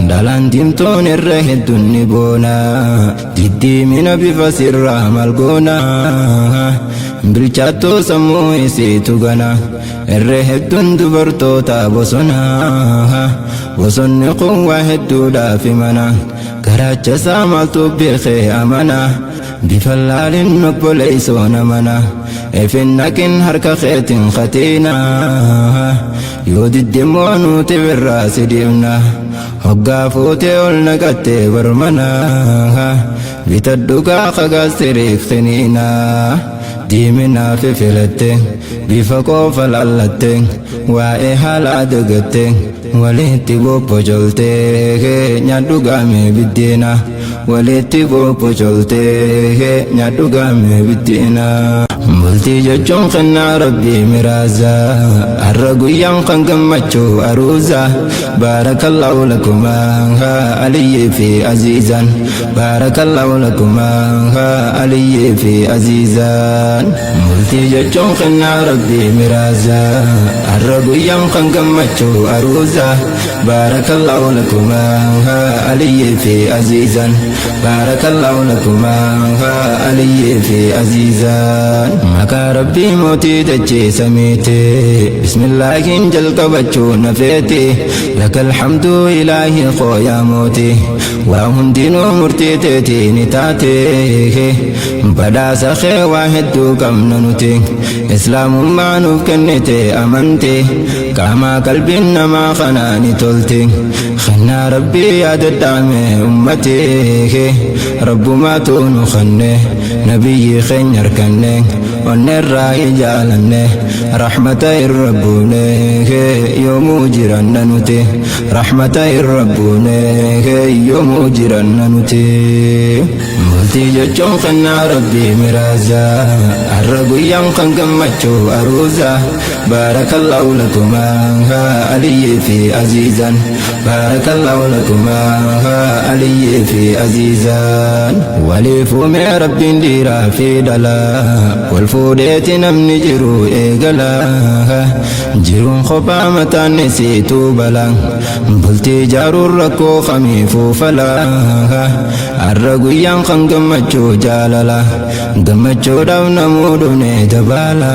dalan dimtoon irra hedduun ni boona diddiimina bifa sirraa maal goona bilchaattoo sammuu isiitu gana irra hedduun dubartoota bosona bosonni kun waa hedduudhaaf himana garaacha isaa maaltu beekee amana bifa laalin obboleessoo namana efinnakin harka keetiin khatiina yoo diddimoo nuti birraa si dhiibna hoggaa fuutee ol naqattee barmana bitadhugaa qagaastiriiftiniina diiminaa fi filatte bifa qofa lallatte waa'ee haalaa dagatte walitti bobbocolte nyaadhugaame biddeena walitti bobbocolte nyaadhugaame biddeena bultii jechuun kennaa rabbii miraaza har'a guyyaan kan gammachuu aruuza baarakallahu lakumaa aliyyii fi aziizan baarakallahu lakumaa aliyyii fi aziizan bultii jechuun kennaa rabbii miraaza har'a guyyaan kan gammachuu aruuza baarakallahu lakumaa aliyyii fi aziizan baarakallahu lakumaa aliyyii fi aziizan maqaa rabbii mootii dachee samiite bismillaahiin jalqabachuu nafeete lakal hamdu ilaahi qooyaa mootii waa hundinuu murtii teetii ni taate badhaasa kee waa hedduu qabna nuti islaamummaa nuuf kennite amante qaamaa qalbiin namaa kanaa ni tolte kennaa rabbii yaadadhaame ummatee rabbumaatu nu kenne nabiyyi keenya harkanne onnerraa ijaalanne rahmata irrabbuune yoomuu jiranna nuti rahmata irrabbuune yoomuu jiranna nuti bultii jechuun kennaa rabbii miraaza har'a guyyaan kan gammachuu aruuza baarakallahu lakumaa aliyyii fi aziizan baarakallahu lakumaa aliyyii fi aziizan waliifuumee rabbiin dhiiraa fi dhalaa walfuudheeti namni jiru eegala jiruun kophaa mataan isiituu bala bultii jaaruun rakkoo kamiifuu fala har'a guyyaan kan gammachuu jaalala gammachuudhaaf namuu dhufne dabaala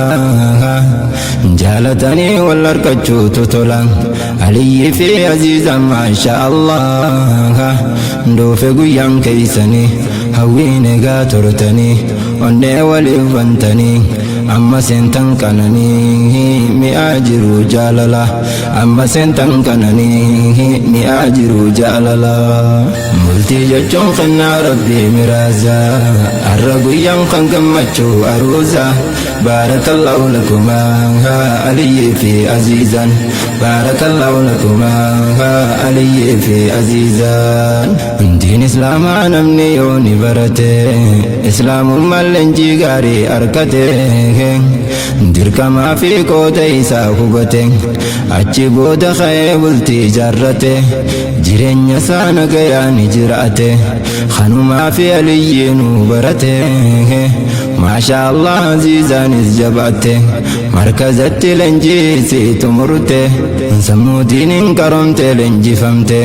jaalatanii wal harkachuu totola aliyyii fi aziizan maasha Allah dhoofe guyyaan keeysanii hawwiin egaa tortanii onnee waliif bantanii amma seentan kananii mi'aa jiru jaalala amma seentan kananii mi'aa jiru jaalala bultii jechuun kennaa rabbii miraaza har'a guyyaan kan gammachuu aruuza baarakallahu lakumaa aliyyii fi aziizan baarakallahu lakumaa aliyyii fi aziizan diin islaamaa namni yoo ni barate islaamummaan leenjii gaarii arkate dirqamaa fi qooda isaa hubate achi booda ka'ee bultii jaarrate jireenya isaa nagayaan jiraate kanumaa fi aliyyiinuu barate maasha Allah aziizaanis jabaate markazatti leenjii isiitu murte sammuu diiniin qaromte leenjifamte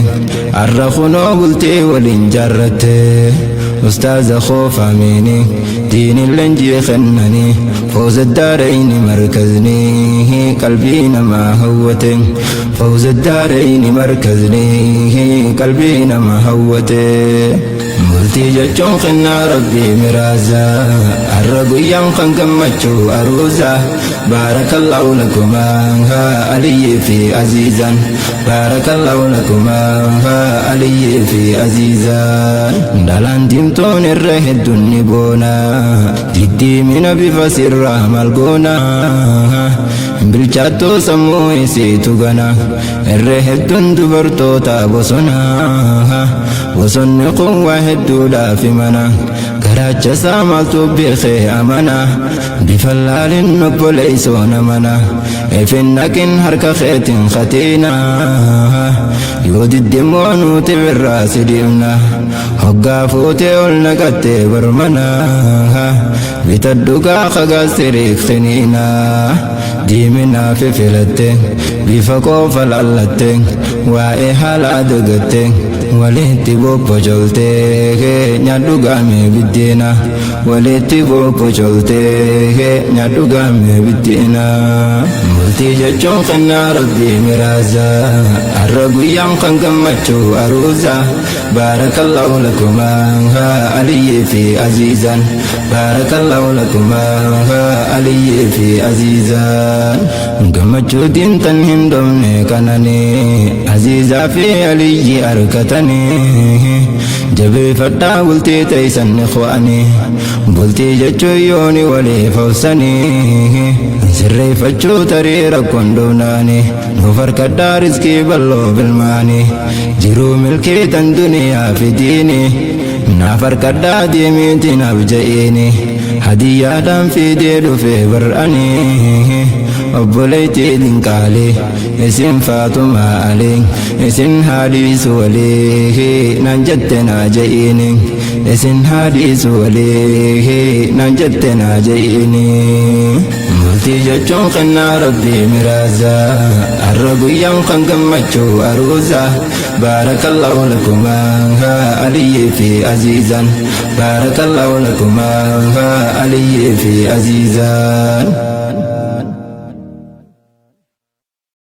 har'a kunoo bultii waliin jaarrate أستاذ خوف أميني دين اللنجي خنني فوز الدارين مركزني قلبينا ما هوته فوز الدارين مركزني قلبينا ما هوته bultii jechuun kennaa rabbii miraaza har'a guyyaan kan gammachuu aruuza baarakallahu lakumaa aliyyii fi aziizan baarakallahu lakumaa aliyyii fi aziizan dalan dimtoon irra hedduun ni boona diddiimina bifa sirraa maal goona bilchaattoo sammuu isiitu gana irra hedduun dubartoota bosona bosonni kun waa hedduudhaaf himana garaacha isaa maaltu beekee amana bifa laalin obboleessoo namana efinnakin harka keetiin khatiina yoo diddimoo nuti birraa si dhiibna hoggaa fuutee ol naqattee barmana bitaddugaa khagaasirik khiniina diiminaa fi filatte bifa qofa lallatte waa'ee haala dagatte walitti bobbocolte nyaadhu gaame biddeena walitti bobbocolte nyaadhu gaame biddeena bultii jechuun kennaa rabbii miraaza har'a guyyaan kan gammachuu aruuza baarakallahu lakuma aliyyii fi aziizan baarakallahu lakuma aliyyii fi aziizan gammachuu diintan hin dhoofne kanani aziizaa fi aliyyii arkatani jabeeffadhaa bultii teeysan ikhwaani bultii jechuun yooni walii fawsani sirreeffachuu tarii rakkoon dhoofnaani nuuf harkadhaa rizqii bal'oo bilmaani jiruu milkii tan duniyaa fi diini naaf harkadhaa deemiitii naaf ja'iini hadiyyaadhaan fiidee dhufee bar'ani obboleettii dinqaalee isin faatumaa alee isin haadhiisu walee naan jette naa ja'iini isin haadhiisu walee naan jette naa ja'iini bultii jechuun kennaa rabbii miraaza har'a guyyaan kan gammachuu aruuza baarakallahu lakuma aliyyii fi aziizan baarakallahu lakuma aliyyii fi aziizan